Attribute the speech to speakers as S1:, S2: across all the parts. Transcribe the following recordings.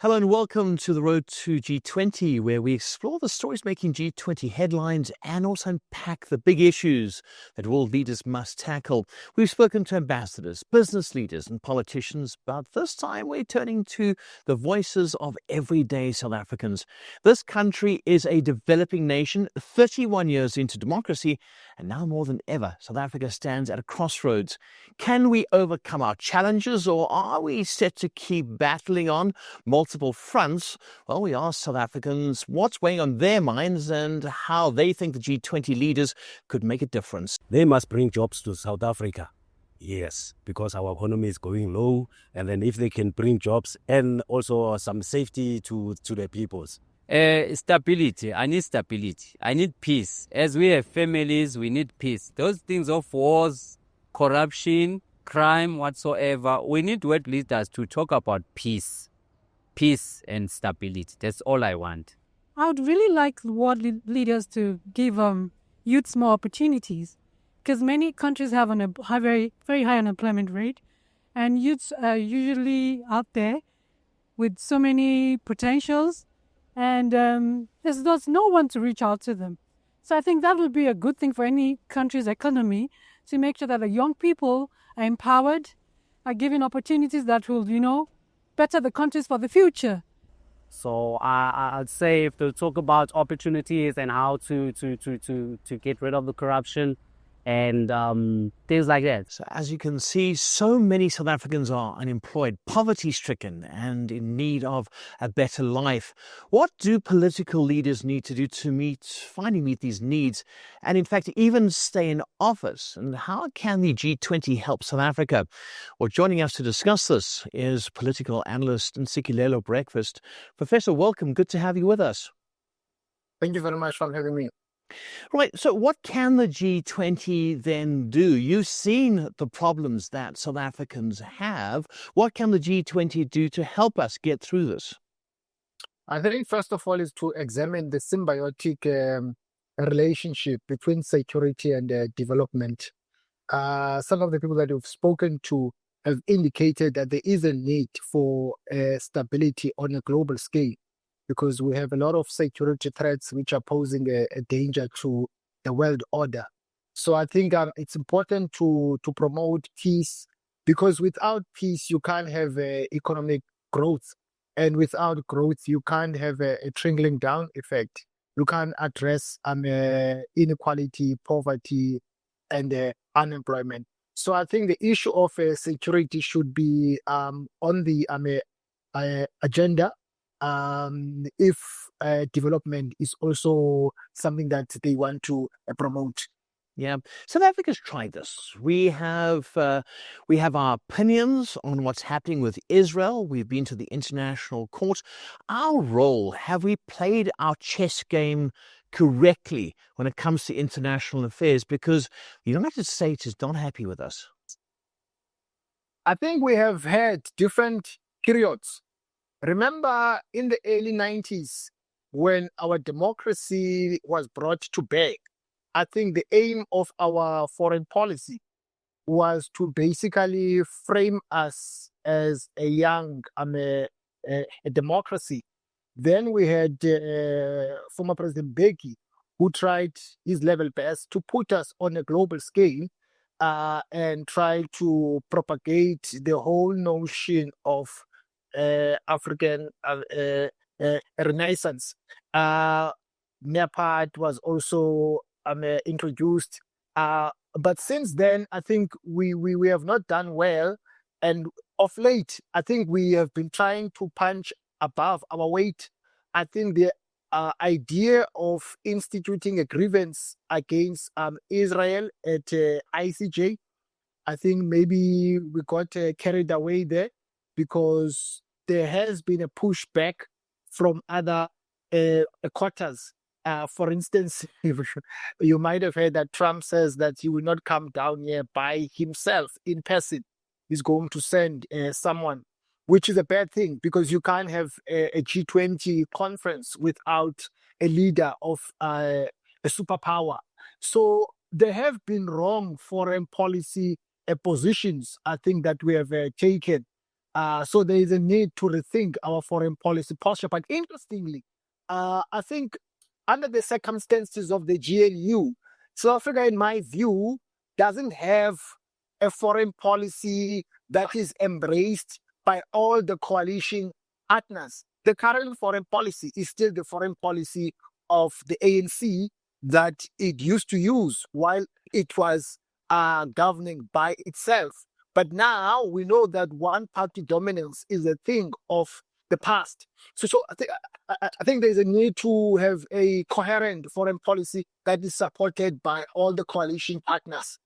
S1: Hello and welcome to the Road to G20, where we explore the stories making G20 headlines and also unpack the big issues that world leaders must tackle. We've spoken to ambassadors, business leaders and politicians, but this time we're turning to the voices of everyday South Africans. This country is a developing nation, 31 years into democracy, and now more than ever, South Africa stands at a crossroads. Can we overcome our challenges, or are we set to keep battling on multiple fronts? Well, we asked South Africans what's weighing on their minds and how they think the G20 leaders could make a difference.
S2: They must bring jobs to South Africa. Yes, because our economy is going low, and then if they can bring jobs and also some safety to the peoples.
S3: Stability. I need stability. I need peace. As we have families, we need peace. Those things of wars, corruption, crime, whatsoever, we need world leaders to talk about peace. Peace and stability. That's all I want.
S4: I would really like world leaders to give youths more opportunities, because many countries have a very high unemployment rate, and youths are usually out there with so many potentials, and there's no one to reach out to them. So I think that would be a good thing for any country's economy, to make sure that the young people are empowered, are given opportunities that will, better the countries for the future.
S5: So I'd say if they talk about opportunities and how to get rid of the corruption and things like that.
S1: So as you can see, so many South Africans are unemployed, poverty-stricken and in need of a better life. What do political leaders need to do to finally meet these needs and in fact even stay in office? And how can the G20 help South Africa? Well, joining us to discuss this is political analyst Ntsikelelo Breakfast. Professor, welcome. Good to have you with us.
S6: Thank you very much for having me.
S1: Right. So what can the G20 then do? You've seen the problems that South Africans have. What can the G20 do to help us get through this?
S6: I think first of all is to examine the symbiotic relationship between security and development. Some of the people that you've spoken to have indicated that there is a need for stability on a global scale, because we have a lot of security threats which are posing a danger to the world order. So I think it's important to promote peace, because without peace, you can't have economic growth. And without growth, you can't have a trickling down effect. You can't address inequality, poverty, and unemployment. So I think the issue of security should be on the agenda. If development is also something that they want to promote.
S1: Yeah, South Africa's tried this. We have our opinions on what's happening with Israel. We've been to the international court. Our role, have we played our chess game correctly when it comes to international affairs? Because the United States is not happy with us.
S6: I think we have had different periods. Remember in the early 90s, when our democracy was brought to bear, I think the aim of our foreign policy was to basically frame us as a young a democracy. Then we had former President Mbeki, who tried his level best to put us on a global scale and try to propagate the whole notion of African Renaissance. NEPAD was also introduced. But since then, I think we have not done well. And of late, I think we have been trying to punch above our weight. I think the idea of instituting a grievance against Israel at ICJ, I think maybe we got carried away there, because there has been a pushback from other quarters. For instance, you might have heard that Trump says that he will not come down here by himself in person. He's going to send someone, which is a bad thing, because you can't have a G20 conference without a leader of a superpower. So there have been wrong foreign policy positions, I think, that we have taken So there is a need to rethink our foreign policy posture. But interestingly, I think under the circumstances of the GNU, South Africa, in my view, doesn't have a foreign policy that is embraced by all the coalition partners. The current foreign policy is still the foreign policy of the ANC that it used to use while it was governing by itself. But now we know that one party dominance is a thing of the past. So I think there's a need to have a coherent foreign policy that is supported by all the coalition partners.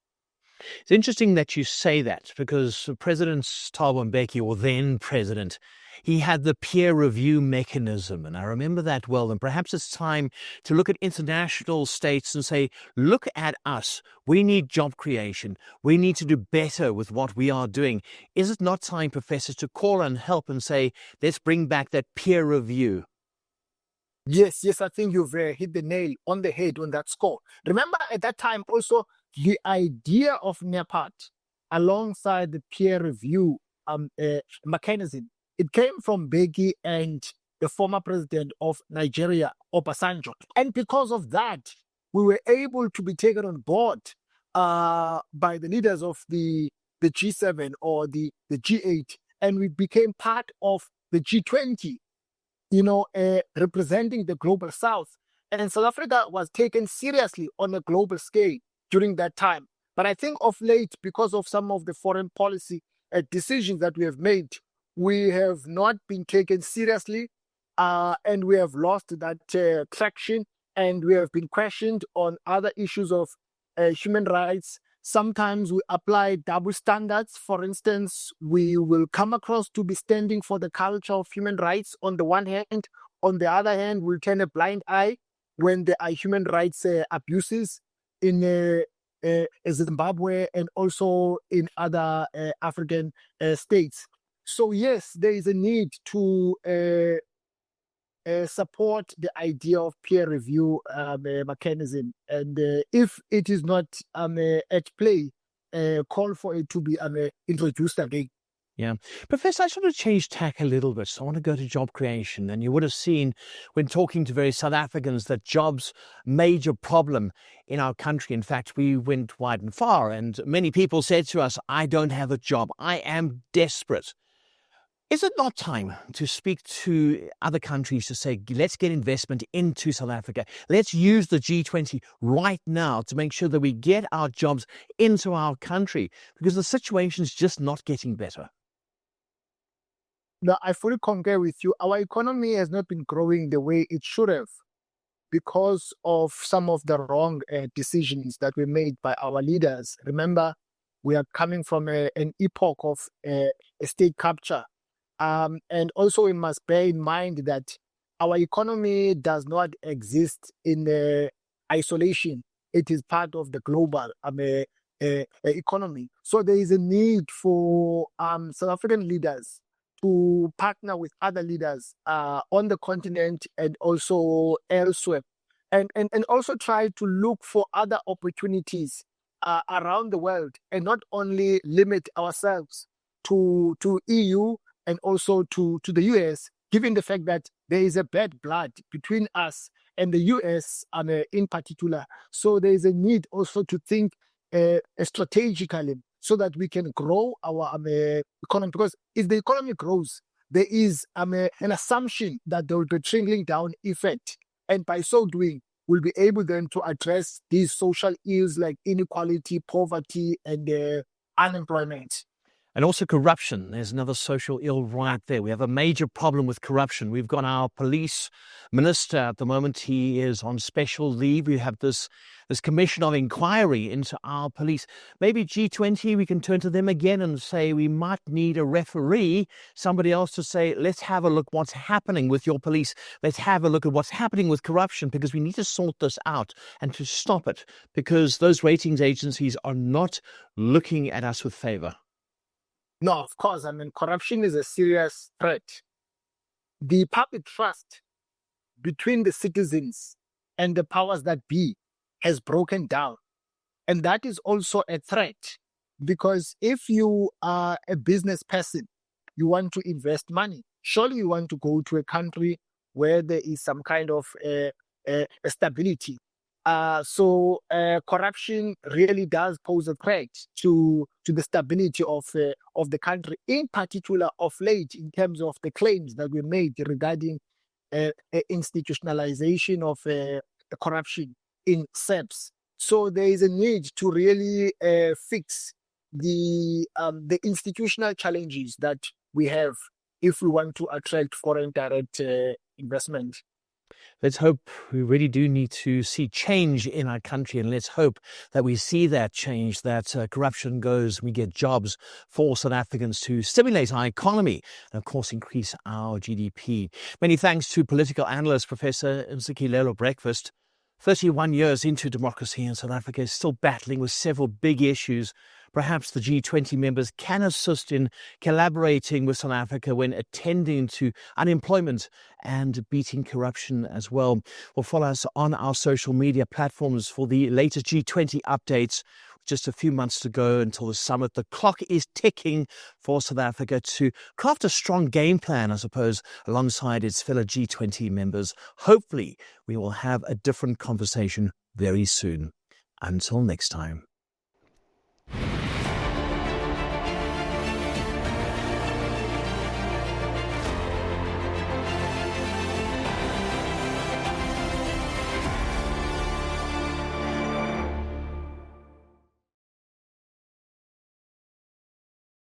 S1: It's interesting that you say that, because President Thabo Mbeki, or then president, he had the peer review mechanism, and I remember that well. And perhaps it's time to look at international states and say, look at us. We need job creation. We need to do better with what we are doing. Is it not time, Professor, to call and help and say, let's bring back that peer review?
S6: Yes, I think you've hit the nail on the head on that score. Remember, at that time also, the idea of NEPAD alongside the peer review mechanism, it came from Mbeki and the former president of Nigeria, Obasanjo. And because of that, we were able to be taken on board by the leaders of the G7 or the G8, and we became part of the G20, representing the global south. And South Africa was taken seriously on a global scale during that time. But I think of late, because of some of the foreign policy decisions that we have made, we have not been taken seriously, and we have lost that traction, and we have been questioned on other issues of human rights. Sometimes we apply double standards. For instance, we will come across to be standing for the culture of human rights on the one hand. On the other hand, we'll turn a blind eye when there are human rights abuses in Zimbabwe and also in other African states. So yes, there is a need to support the idea of peer review mechanism, and if it is not at play, call for it to be introduced again.
S1: Yeah. Professor, I just want to change tack a little bit. So I want to go to job creation. And you would have seen when talking to various South Africans that jobs, major problem in our country. In fact, we went wide and far, and many people said to us, I don't have a job. I am desperate. Is it not time to speak to other countries to say, let's get investment into South Africa? Let's use the G20 right now to make sure that we get our jobs into our country, because the situation is just not getting better.
S6: No, I fully concur with you. Our economy has not been growing the way it should have because of some of the wrong decisions that were made by our leaders. Remember, we are coming from an epoch of state capture. And also we must bear in mind that our economy does not exist in isolation. It is part of the global economy. So there is a need for South African leaders to partner with other leaders on the continent and also elsewhere, and also try to look for other opportunities around the world, and not only limit ourselves to EU and also to the US, given the fact that there is a bad blood between us and the US in particular. So there is a need also to think strategically so that we can grow our economy. Because if the economy grows, there is an assumption that there will be a trickling down effect. And by so doing, we'll be able then to address these social ills like inequality, poverty, and unemployment.
S1: And also corruption. There's another social ill right there. We have a major problem with corruption. We've got our police minister at the moment. He is on special leave. We have this commission of inquiry into our police. Maybe G20, we can turn to them again and say we might need a referee, somebody else to say, let's have a look what's happening with your police. Let's have a look at what's happening with corruption, because we need to sort this out and to stop it, because those ratings agencies are not looking at us with favor.
S6: No, of course. Corruption is a serious threat. The public trust between the citizens and the powers that be has broken down. And that is also a threat, because if you are a business person you want to invest money. Surely you want to go to a country where there is some kind of stability. So corruption really does pose a threat to the stability of the country, in particular of late, in terms of the claims that were made regarding institutionalization of corruption in SEPs. So there is a need to really fix the institutional challenges that we have if we want to attract foreign direct investment.
S1: Let's hope. We really do need to see change in our country, and let's hope that we see that change, that corruption goes, we get jobs for South Africans to stimulate our economy and, of course, increase our GDP. Many thanks to political analyst Professor Ntsikelelo Breakfast. 31 years into democracy in South Africa is still battling with several big issues. Perhaps the G20 members can assist in collaborating with South Africa when attending to unemployment and beating corruption as well. Well, follow us on our social media platforms for the latest G20 updates. Just a few months to go until the summit. The clock is ticking for South Africa to craft a strong game plan, I suppose, alongside its fellow G20 members. Hopefully, we will have a different conversation very soon. Until next time.